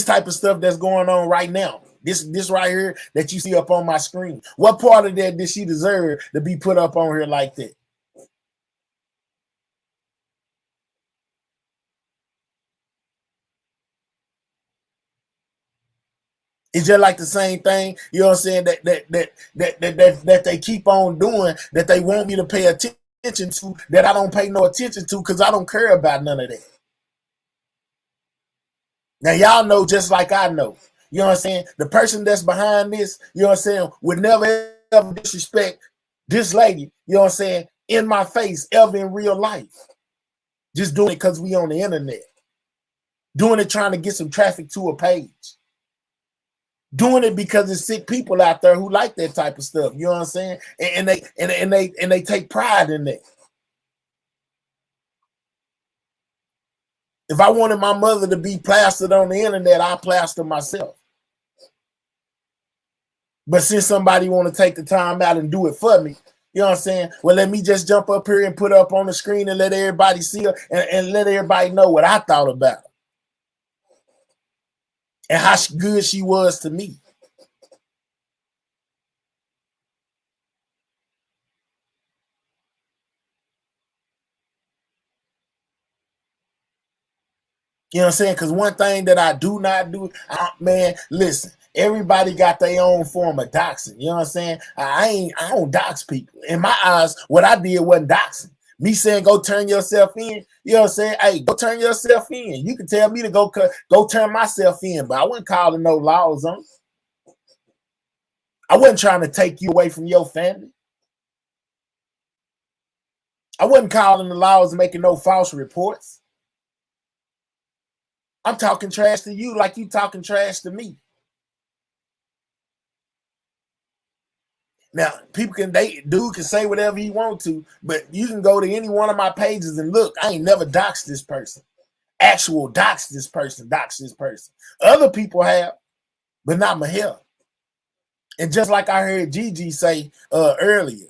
type of stuff that's going on right now. This right here that you see up on my screen. What part of that did she deserve to be put up on here like that? It's just like the same thing, you know what I'm saying, that they keep on doing, that they want me to pay attention to, that I don't pay no attention to because I don't care about none of that. Now y'all know just like I know. You know what I'm saying? The person that's behind this, you know what I'm saying, would never ever disrespect this lady, you know what I'm saying, in my face ever in real life. Just doing it because we on the internet. Doing it trying to get some traffic to a page. Doing it because there's sick people out there who like that type of stuff. You know what I'm saying? And they take pride in that. If I wanted my mother to be plastered on the internet, I'll plaster myself. But since somebody want to take the time out and do it for me, you know what I'm saying? Well, let me just jump up here and put up on the screen and let everybody see her and let everybody know what I thought about her. And how good she was to me. You know what I'm saying? Because one thing that I do not do, man, listen, everybody got their own form of doxing. You know what I'm saying? I don't dox people. In my eyes, what I did wasn't doxing. Me saying go turn yourself in, you know what I'm saying? Hey, go turn yourself in. You can tell me to go turn myself in, but I wasn't calling no laws on. I wasn't trying to take you away from your family. I wasn't calling the laws and making no false reports. I'm talking trash to you like you talking trash to me. Now, people dude can say whatever he want to, but you can go to any one of my pages and look. I ain't never doxed this person. Actual dox this person. Other people have, but not my help. And just like I heard Gigi say earlier,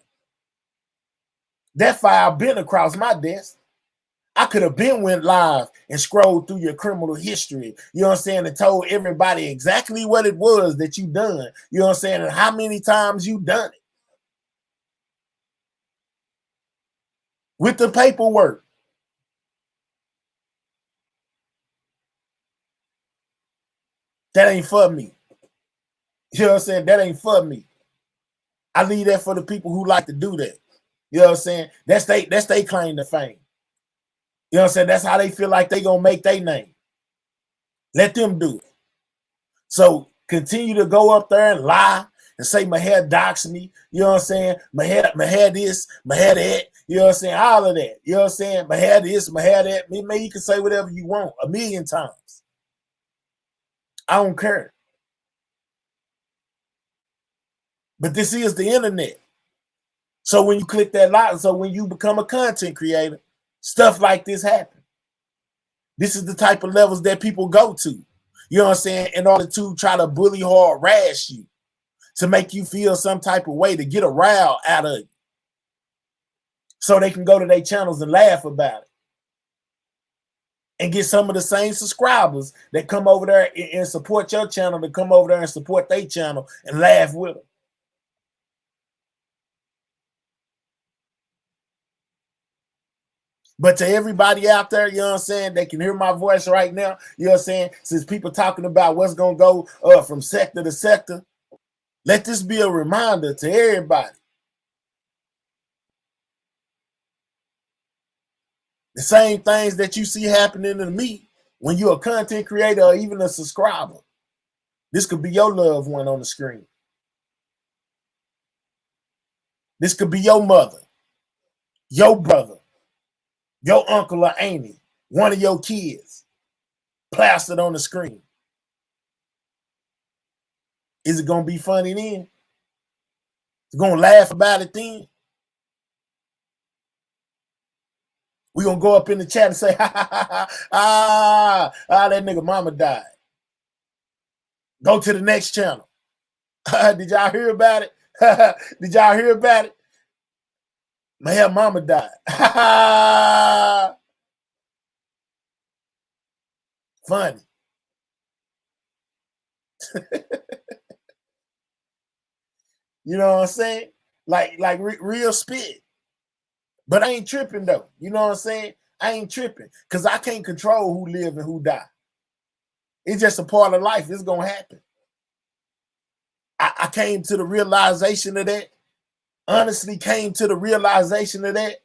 that file been across my desk. I could have been went live and scrolled through your criminal history, you know what I'm saying, and told everybody exactly what it was that you done, you know what I'm saying, and how many times you done it. With the paperwork. That ain't for me. You know what I'm saying? That ain't for me. I leave that for the people who like to do that. You know what I'm saying? That's they claim to fame. You know what I'm saying? That's how they feel like they gonna make their name. Let them do it. So continue to go up there and lie and say my hair doxed me. You know what I'm saying? My hair this, my hair that. You know what I'm saying? All of that. You know what I'm saying? My hair this, my hair that. Maybe you can say whatever you want 1,000,000 times. I don't care. But this is the internet. So when you click that like, so when you become a content creator, stuff like this happen. This is the type of levels that people go to. You know what I'm saying? In order to try to bully or harass you, to make you feel some type of way, to get a rile out of you, so they can go to their channels and laugh about it and get some of the same subscribers that come over there and support your channel to come over there and support their channel and laugh with them. But to everybody out there, you know what I'm saying, they can hear my voice right now, you know what I'm saying, since people talking about what's going to go from sector to sector, let this be a reminder to everybody. The same things that you see happening to me when you're a content creator or even a subscriber. This could be your loved one on the screen. This could be your mother, your brother, your uncle or auntie, one of your kids, plastered on the screen. Is it going to be funny then? It's going to laugh about it then? We're going to go up in the chat and say, that nigga mama died. Go to the next channel. Did y'all hear about it? Did y'all hear about it? My mama died. Funny. You know what I'm saying? Like real spit. But I ain't tripping though. You know what I'm saying? I ain't tripping because I can't control who live and who die. It's just a part of life. It's gonna happen. I came to the realization of that. Honestly, came to the realization of that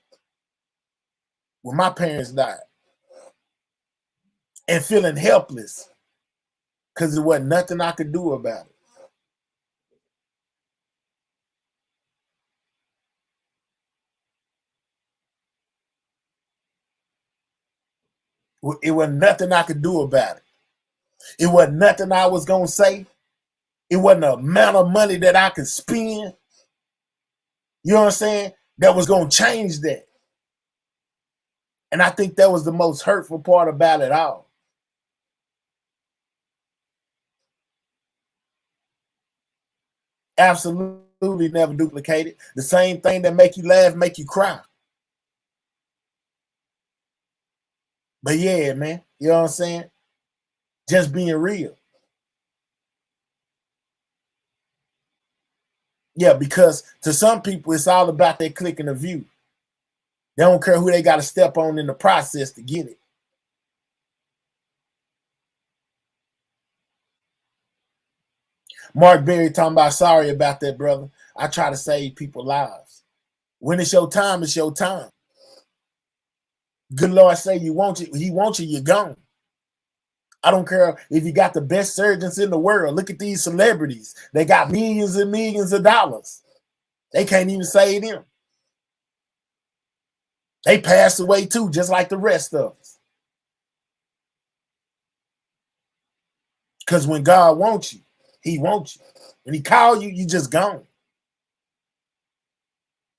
when my parents died. And feeling helpless because there wasn't nothing I could do about it. It wasn't nothing I could do about it. It wasn't nothing I was going to say. It wasn't the amount of money that I could spend. You know what I'm saying? That was going to change that. And I think that was the most hurtful part about it all. Absolutely never duplicated. The same thing that make you laugh, make you cry. But yeah, man, you know what I'm saying? Just being real. Yeah, because to some people, it's all about their click and the view. They don't care who they got to step on in the process to get it. Mark Berry talking about, sorry about that, brother. I try to save people's lives. When it's your time, it's your time. Good Lord say you want you, he wants you, you're gone. I don't care if you got the best surgeons in the world. Look at these celebrities. They got millions and millions of dollars. They can't even save them. They pass away too, just like the rest of us. Because when God wants you, he wants you. When he calls you, you just gone.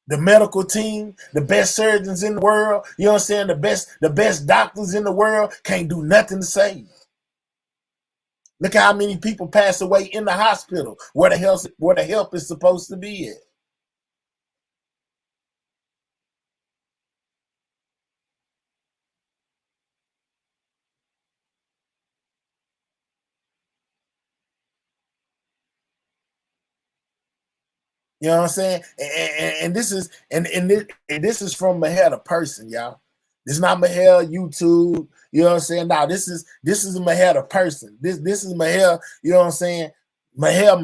The medical team, the best surgeons in the world, you know what I'm saying? The best doctors in the world can't do nothing to save you. Look at how many people pass away in the hospital where the help is supposed to be at. You know what I'm saying? And this is from Mahel the person, y'all. This is not Mahel YouTube. You know what I'm saying? Now this is Mahel the person. This is Mahel. You know what I'm saying? Mahel.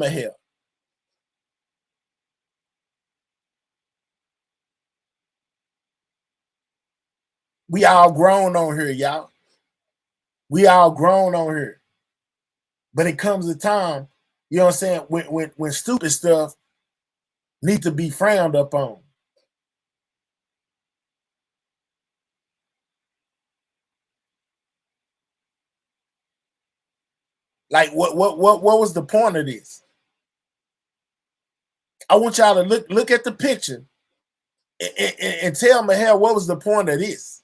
We all grown on here, y'all. We all grown on here. But it comes a time, you know what I'm saying, when stupid stuff need to be frowned upon. Like what was the point of this? I want y'all to look at the picture and tell me, hell, what was the point of this?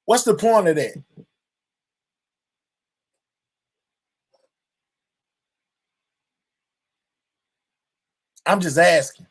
What's the point of that? I'm just asking.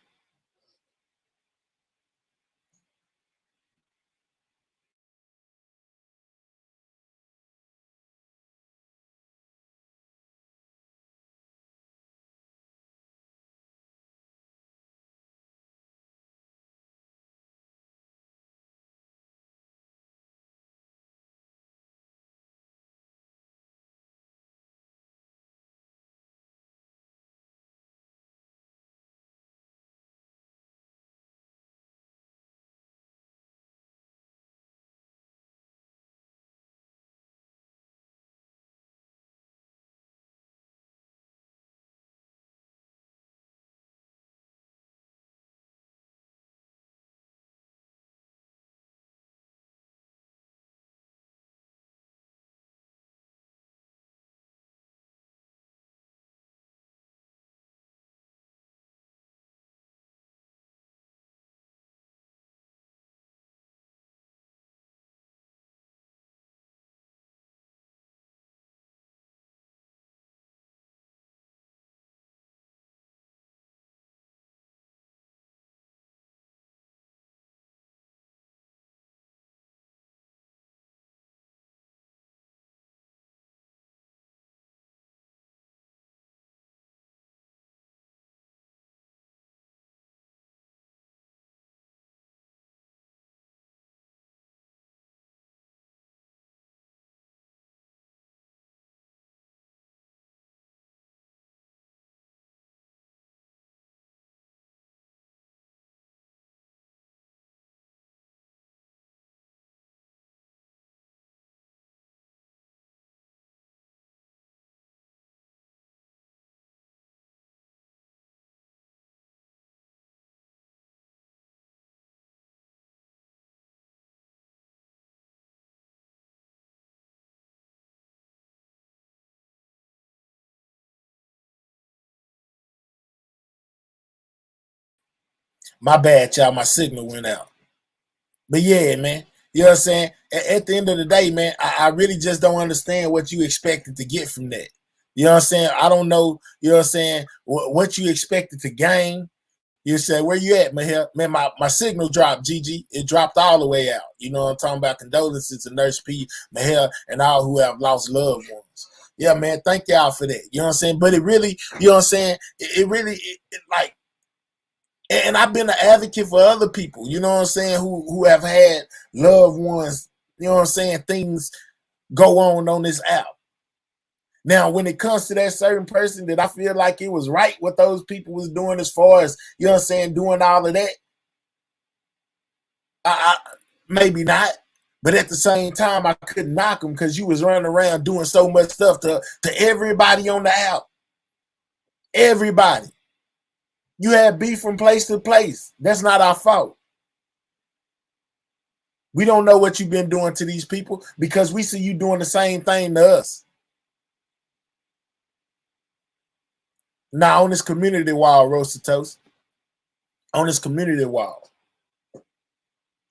My bad, y'all. My signal went out. But yeah, man. You know what I'm saying? At the end of the day, man, I really just don't understand what you expected to get from that. You know what I'm saying? I don't know, you know what I'm saying, what you expected to gain. You say, where you at, man? Man, my signal dropped, GG. It dropped all the way out. You know what I'm talking about? Condolences to Nurse P, Mahel, and all who have lost loved ones. Yeah, man, thank y'all for that. You know what I'm saying? But it really, you know what I'm saying? It really, like, and I've been an advocate for other people, you know what I'm saying, who have had loved ones, you know what I'm saying, things go on this app. Now, when it comes to that certain person that I feel like it was right what those people was doing as far as, you know what I'm saying, doing all of that, I maybe not. But at the same time, I couldn't knock them because you was running around doing so much stuff to everybody on the app. Everybody. You had beef from place to place. That's not our fault. We don't know what you've been doing to these people because we see you doing the same thing to us. Now, on this community wall, Roasted Toast, on this community wall,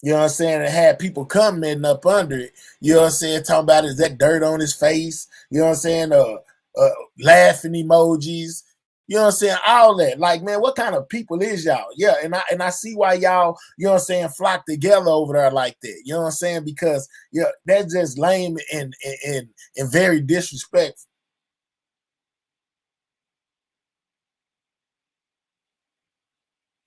you know what I'm saying? It had people commenting up under it. You know what I'm saying? Talking about, is that dirt on his face? You know what I'm saying? Laughing emojis. You know what I'm saying? All that. Like, man, what kind of people is y'all? Yeah, and I see why y'all, you know what I'm saying, flock together over there like that. You know what I'm saying? Because yeah, that's just lame and very disrespectful.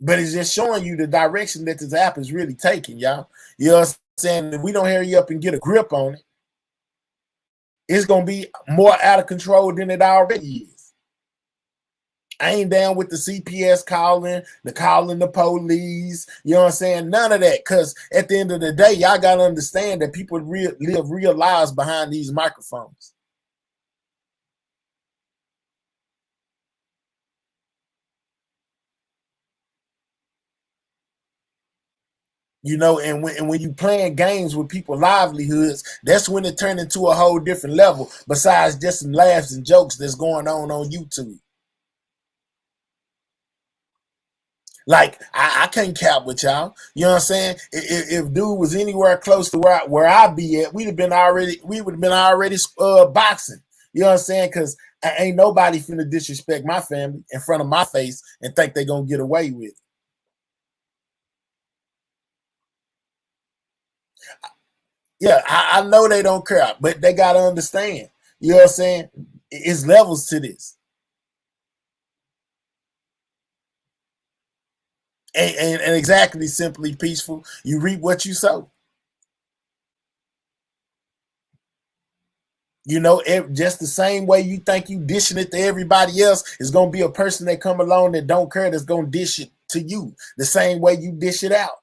But it's just showing you the direction that this app is really taking, y'all. You know what I'm saying? If we don't hurry up and get a grip on it, it's gonna be more out of control than it already is. I ain't down with the CPS calling the police. You know what I'm saying? None of that. Because at the end of the day, y'all gotta understand that people live real lives behind these microphones. You know, and when you playing games with people's livelihoods, that's when it turned into a whole different level. Besides just some laughs and jokes that's going on YouTube. Like I can't cap with y'all. You know what I'm saying? If dude was anywhere close to where I be at, we would have been already boxing. You know what I'm saying? Because ain't nobody finna disrespect my family in front of my face and think they gonna get away with it. Yeah, I know they don't care, but they gotta understand. You know what I'm saying? It's levels to this. And exactly, simply peaceful. You reap what you sow. You know, just the same way you think you dishing it to everybody else, is gonna be a person that come along that don't care that's gonna dish it to you the same way you dish it out.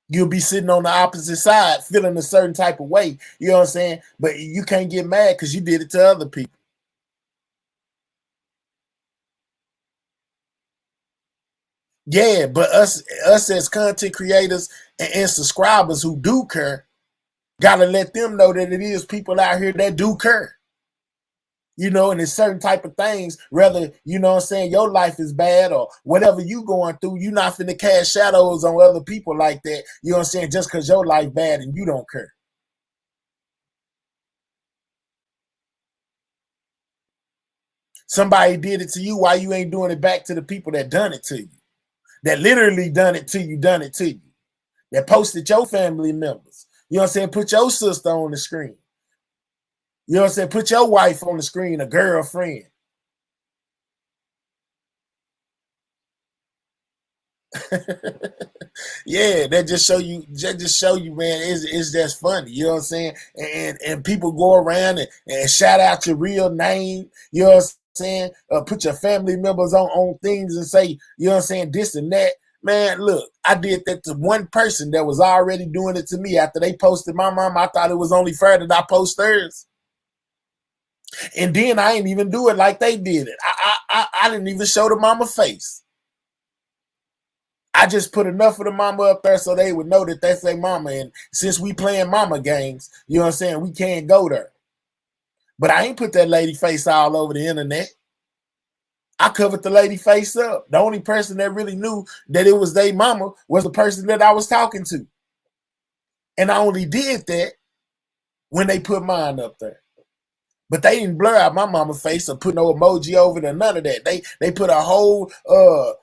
You'll be sitting on the opposite side, feeling a certain type of way. You know what I'm saying? But you can't get mad because you did it to other people. Yeah, but us as content creators and subscribers who do care, gotta let them know that it is people out here that do care. You know, and it's certain type of things, whether, you know what I'm saying, your life is bad or whatever you going through, you're not finna cast shadows on other people like that, you know what I'm saying, just because your life bad and you don't care. Somebody did it to you, why you ain't doing it back to the people that done it to you? That literally done it to you, that posted your family members. You know what I'm saying? Put your sister on the screen. You know what I'm saying? Put your wife on the screen, a girlfriend. Yeah, that just show you, man, it's just funny. You know what I'm saying? And people go around and shout out your real name. You know what I'm saying? Put your family members on things and say, you know what I'm saying, this and that. Man, look, I did that to one person that was already doing it to me after they posted my mom. I thought it was only fair that I post theirs. And then I ain't even do it like they did it. I didn't even show the mama face. I just put enough of the mama up there so they would know that that's their mama. And since we playing mama games, you know what I'm saying, we can't go there. But I ain't put that lady face all over the internet. I covered the lady face up. The only person that really knew that it was their mama was the person that I was talking to. And I only did that when they put mine up there. But they didn't blur out my mama face or put no emoji over it or none of that. They put a whole her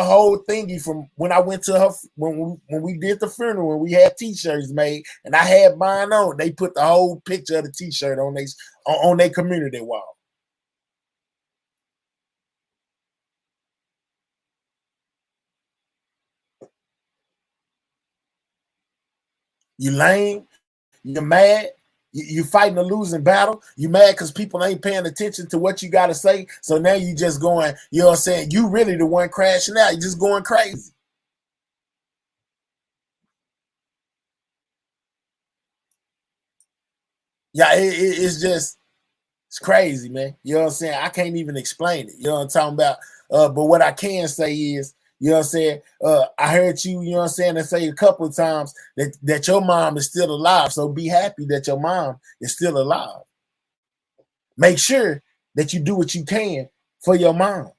whole thingy from when I went to her when we did the funeral, when we had t-shirts made and I had mine on. They put the whole picture of the t-shirt on their community wall. You lame, you're mad, you fighting a losing battle. You mad because people ain't paying attention to what you got to say. So now you just going, you know what I'm saying? You really the one crashing out. You just going crazy. Yeah, it's crazy, man. You know what I'm saying? I can't even explain it. You know what I'm talking about? But what I can say is, you know what I'm saying? I heard you, you know what I'm saying, and say a couple of times that your mom is still alive. So be happy that your mom is still alive. Make sure that you do what you can for your mom.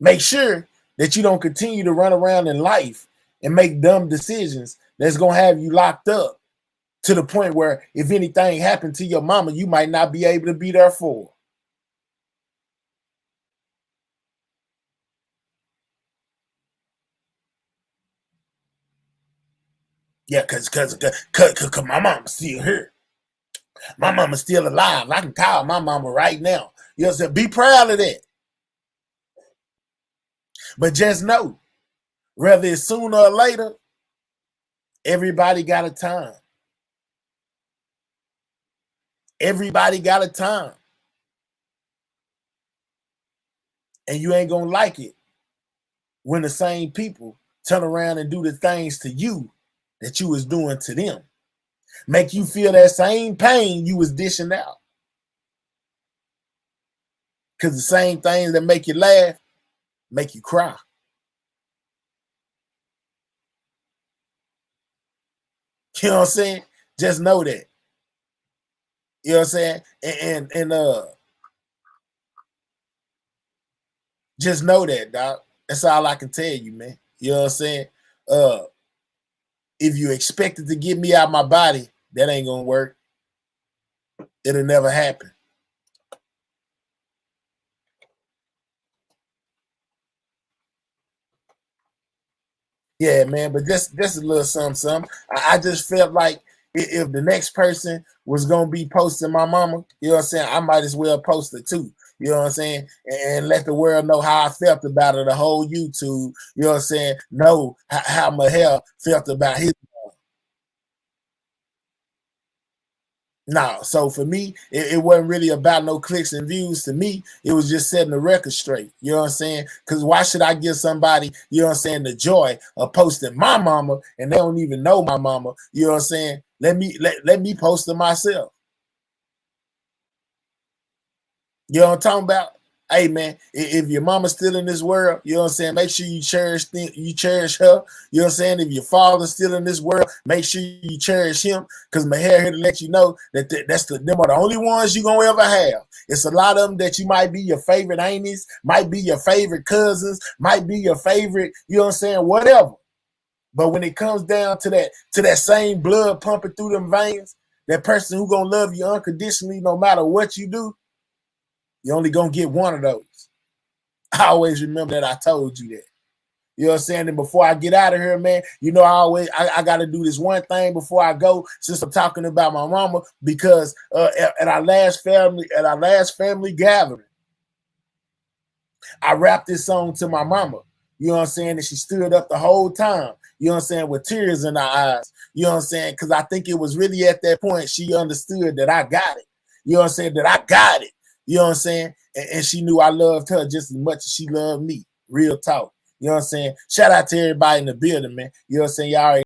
Make sure that you don't continue to run around in life and make dumb decisions that's gonna have you locked up to the point where if anything happened to your mama, you might not be able to be there for her. Yeah, cause my mama's still here. My mama's still alive. I can call my mama right now. You know what I'm saying? Be proud of that. But just know, whether it's sooner or later, Everybody got a time. Everybody got a time. And you ain't gonna like it when the same people turn around and do the things to you that you was doing to them. Make you feel that same pain you was dishing out. Because the same things that make you laugh make you cry. You know what I'm saying? Just know that. You know what I'm saying? And just know that, dog. That's all I can tell you, man. You know what I'm saying? If you expected to get me out my body, that ain't gonna work. It'll never happen. Yeah, man, but just a little something. I just felt like if the next person was gonna be posting my mama, you know what I'm saying, I might as well post it too. You know what I'm saying? And let the world know how I felt about it, the whole YouTube, you know what I'm saying, know how Mahel felt about his. No, so for me, it wasn't really about no clicks and views. To me, it was just setting the record straight. You know what I'm saying? Because why should I give somebody, you know what I'm saying, the joy of posting my mama and they don't even know my mama? You know what I'm saying? Let me post it myself. You know what I'm talking about? Hey man, if your mama's still in this world, you know what I'm saying, make sure you cherish her. You know what I'm saying? If your father's still in this world, make sure you cherish him. Because my hair here to let you know that them are the only ones you're gonna ever have. It's a lot of them that you might be your favorite aunties, might be your favorite cousins, might be your favorite, you know what I'm saying, whatever. But when it comes down to that same blood pumping through them veins, that person who gonna love you unconditionally no matter what you do, you're only gonna get one of those. I always remember that I told you that. You know what I'm saying? And before I get out of here, man, you know, I gotta do this one thing before I go, since I'm talking about my mama, because at our last family gathering, I rapped this song to my mama. You know what I'm saying? And she stood up the whole time, you know what I'm saying, with tears in her eyes. You know what I'm saying? Because I think it was really at that point she understood that I got it. You know what I'm saying? That I got it. You know what I'm saying? And she knew I loved her just as much as she loved me. Real talk. You know what I'm saying? Shout out to everybody in the building, man. You know what I'm saying? Y'all already